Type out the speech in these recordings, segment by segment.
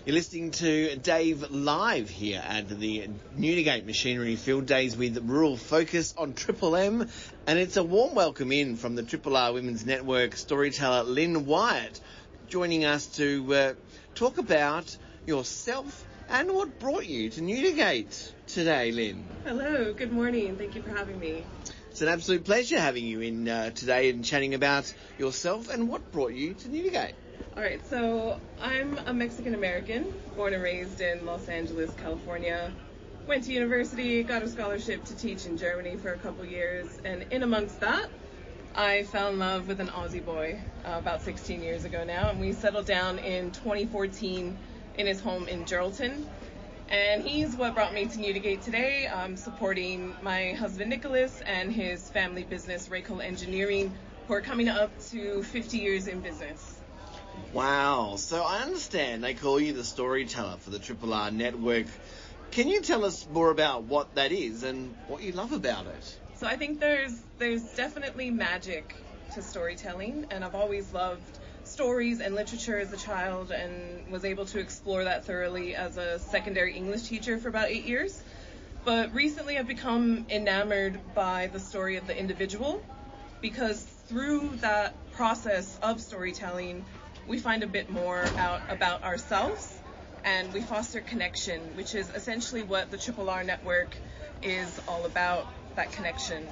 You're listening to Dave live here at the Newdegate Machinery Field Days with rural focus on Triple M, and it's a warm welcome in from the RRR Women's Network storyteller Lynn Whyatt, joining us to talk about yourself and what brought you to Newdegate today, Lynn. Hello, good morning. Thank you for having me. It's an absolute pleasure having you in today and chatting about yourself and what brought you to Newdegate. All right, so I'm a Mexican-American, born and raised in Los Angeles, California. Went to university, got a scholarship to teach in Germany for a couple years, and in amongst that, I fell in love with an Aussie boy about 16 years ago now, and we settled down in 2014 in his home in Geraldton. And he's what brought me to Newdegate today. I'm supporting my husband Nicholas and his family business, Raycole Engineering, who are coming up to 50 years in business. Wow. So I understand they call you the storyteller for the RRR Network. Can you tell us more about what that is and what you love about it? So I think there's definitely magic to storytelling, and I've always loved stories and literature as a child and was able to explore that thoroughly as a secondary English teacher for about 8 years. But recently I've become enamored by the story of the individual, because through that process of storytelling, we find a bit more out about ourselves and we foster connection, which is essentially what the RRR Network is all about, that connection.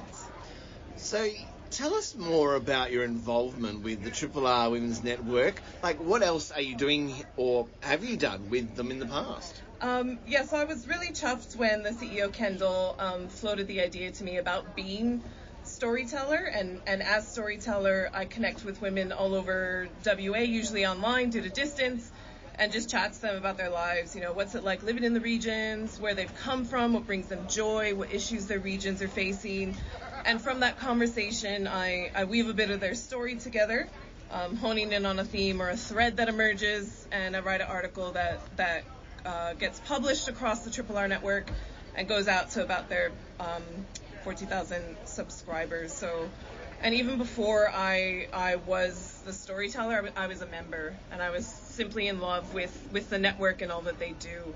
So tell us more about your involvement with the RRR Women's Network. Like, what else are you doing or have you done with them in the past? So I was really chuffed when the CEO, Kendall, floated the idea to me about being storyteller, and as storyteller I connect with women all over WA, usually online due to distance, and just chat to them about their lives. You know, what's it like living in the regions, where they've come from, what brings them joy, what issues their regions are facing. And from that conversation I weave a bit of their story together, honing in on a theme or a thread that emerges, and I write an article that gets published across the RRR Network and goes out to about their 40,000 subscribers. So, and even before I was the storyteller, I was a member, and I was simply in love with the network and all that they do.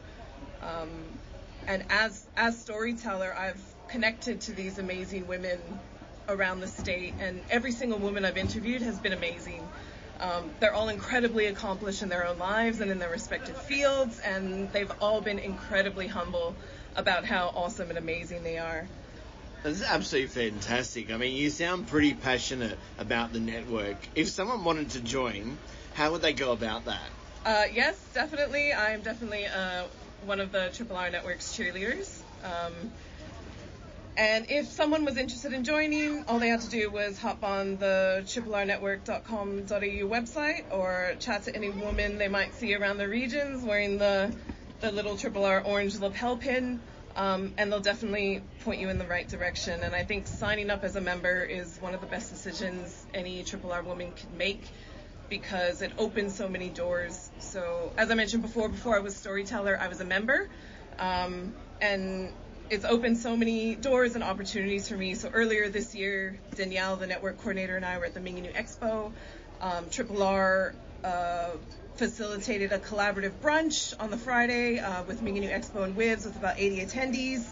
And as storyteller, I've connected to these amazing women around the state, and every single woman I've interviewed has been amazing. They're all incredibly accomplished in their own lives and in their respective fields, and they've all been incredibly humble about how awesome and amazing they are. This is absolutely fantastic. I mean, you sound pretty passionate about the network. If someone wanted to join, how would they go about that? Yes, definitely. I'm definitely one of the RRR Network's cheerleaders. And if someone was interested in joining, all they had to do was hop on the rrrnetwork.com.au website or chat to any woman they might see around the regions wearing the little RRR orange lapel pin. And they'll definitely point you in the right direction. And I think signing up as a member is one of the best decisions any RRR woman can make, because it opens so many doors. So as I mentioned before I was storyteller, I was a member, and it's opened so many doors and opportunities for me. So earlier this year, Danielle, the network coordinator, and I were at the Minganu Expo. RRR facilitated a collaborative brunch on the Friday with Minganu Expo and WIVS with about 80 attendees.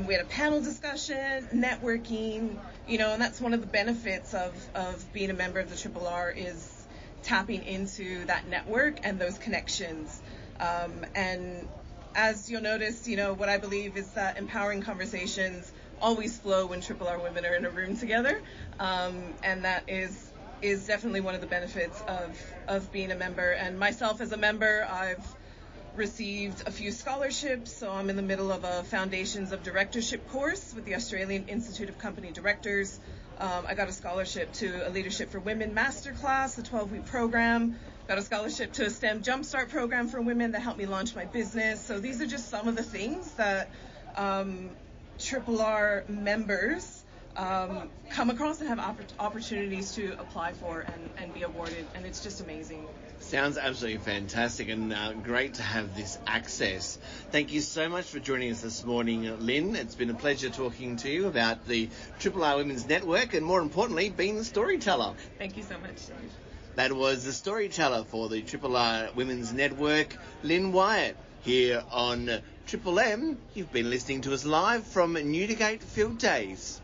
We had a panel discussion, networking, and that's one of the benefits of being a member of the RRR is tapping into that network and those connections. And as you'll notice, what I believe is that empowering conversations always flow when RRR women are in a room together, and that is definitely one of the benefits of being a member. And myself as a member, I've received a few scholarships, so I'm in the middle of a Foundations of Directorship course with the Australian Institute of Company Directors. I got a scholarship to a Leadership for Women Masterclass, a 12-week program. Got a scholarship to a STEM Jumpstart program for women that helped me launch my business. So these are just some of the things that RRR members come across and have opportunities to apply for and be awarded, and it's just amazing. Sounds absolutely fantastic, and great to have this access. Thank you so much for joining us this morning, Lynn. It's been a pleasure talking to you about the RRR Women's Network, and more importantly, being the storyteller. Thank you so much, Dave. That was the storyteller for the RRR Women's Network, Lynn Whyatt, here on Triple M. You've been listening to us live from Newdegate Field Days.